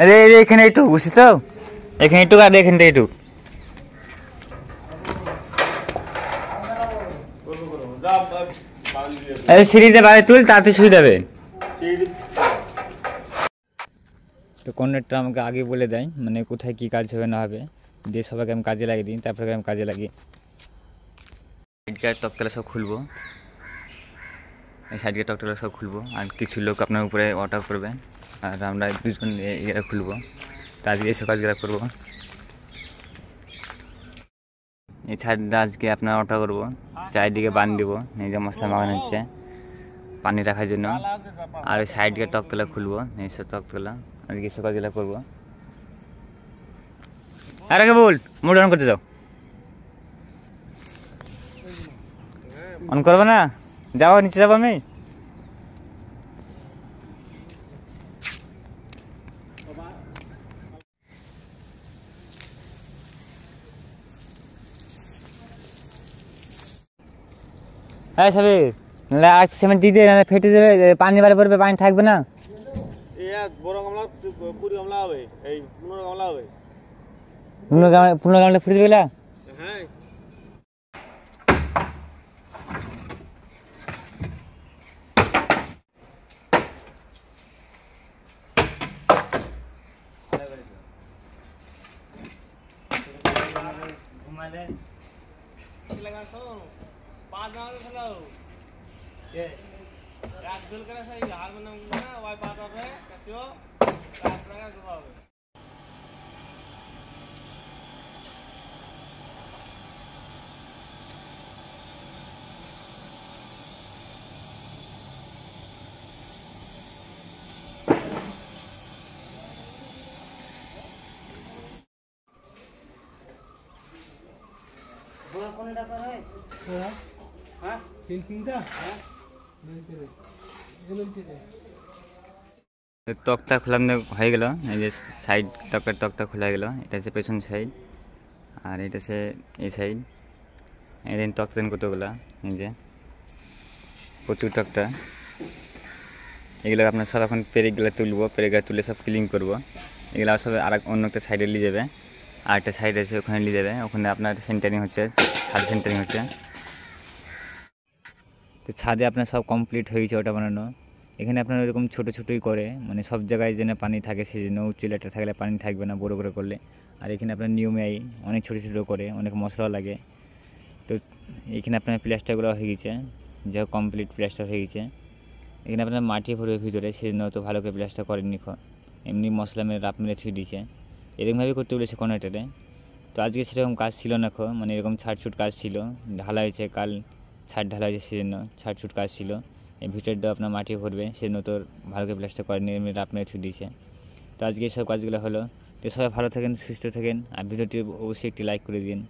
আরে এখানে একটু বুঝছি তো, এখানে একটু আর এখানটা একটু সিঁড়িতে বাইরে তুল, তাতে সুবিধা হবে। তো কন্ট্রাক্টর আমাকে আগে বলে দেয় মানে কোথায় কি কাজ হবে না হবে, দিয়ে সবাইকে আমি কাজে লাগিয়ে দিই, তারপরে আমি কাজে লাগি। সাইড গার্ড তক্তলা সব খুলবো, এই সাইড গার্ড তক্তলা সব খুলবো, আর কিছু লোক আপনার উপরে অর্ডার করবে, আর আমরা দুজন এরা খুলবো। তো আজকে এইসব কাজগুলো করবো। এই ছাদটা আজকে আপনার অর্ডার করবো, চারিদিকে বান দিব, এই যে মশলা মাখানো হচ্ছে পানি রাখার জন্য। আর ওই সাইড গার্ড তক্তলা খুলবো, এইসব তক্তলা আজকে এইসব কাজগুলো করবো। আর আগে বল মোট অন করতে যাও, অন করবো না, যাও নিচে যাবো আমি। হ্যাঁ সাবির, সিমেন্ট দিয়ে দিয়ে ফেটে যাবে, পানি বাড়ি পড়বে, পানি থাকবে না। বড় গামলা 20 গামলা হবে, এই 15 গামলা হবে। 15 গামলা ফুটে যাবে। হ্যাঁ पाँच गाँव खेलो ये एक झुल करे सही हारमोनियम ना वाई पाता है कत्यो रात लगा दुबावे बोल कौन डाका है हाँ फिल्सिंगটা হ্যাঁ তক্তা খোলা হয়ে গেল, এই যে সাইড তক্তা খোলা গেল, এটা হচ্ছে পেছন সাইড, আর এটা হচ্ছে এই সাইড। এই দিন তক্তা দেন কতগুলা, এই যে প্রচুর তক্তা। এগুলো আপনার সব এখন পেরেকগুলো তুলবো, পেরেকগুলো তুলে সব ক্লিন করবো। এগুলো সব আর অন্য একটা সাইডে নিয়ে যাবে, আর একটা সাইড আছে ওখানে নিয়ে যাবে, ওখানে আপনার সেন্টারিং হচ্ছে, ছাদ সেন্টারিং হচ্ছে। তো ছাদে আপনার সব কমপ্লিট হয়ে গেছে ওটা বানানো। এখানে আপনার এরকম ছোটো ছোটোই করে, মানে সব জায়গায় যেন পানি থাকে সেই জন্য, উঁচু লেটে থাকলে পানি থাকবে না বড় করে করলে। আর এখানে আপনার নিয়মেই অনেক ছোটো ছোটো করে, অনেক মশলা লাগে। তো এখানে আপনার প্লাস্টারগুলো হয়ে গেছে, যা কমপ্লিট প্লাস্টার হয়ে গেছে। এখানে আপনার মাটি ভরবে ভিতরে, সেই জন্য তো ভালো করে প্লাস্টার করেননি, এমনি মশলা মেরে রাপ মেরে থুয়ে দিয়েছে। এরকমভাবেই করতে বলেছে কন্ট্রাক্টরে। তো আজকে সেরকম কাজ ছিল না, মানে এরকম ছাটছুট কাজ ছিল, ঢালা হয়েছে কাল, ছাদ ঢালা হয়েছে সেজন্য ছাটছুট কাজ ছিল। এই ভিতরটা আপনার মাটি ভরবে, সেজন্য তোর ভালো করে প্লাস্টার করেনি, এমনি রাপ মেরে থুয়ে দিয়েছে। তো আজকে সব কাজগুলো হলো। তো সবাই ভালো থাকেন, সুস্থ থাকেন, আর ভিডিওটি অবশ্যই একটি লাইক করে দিন।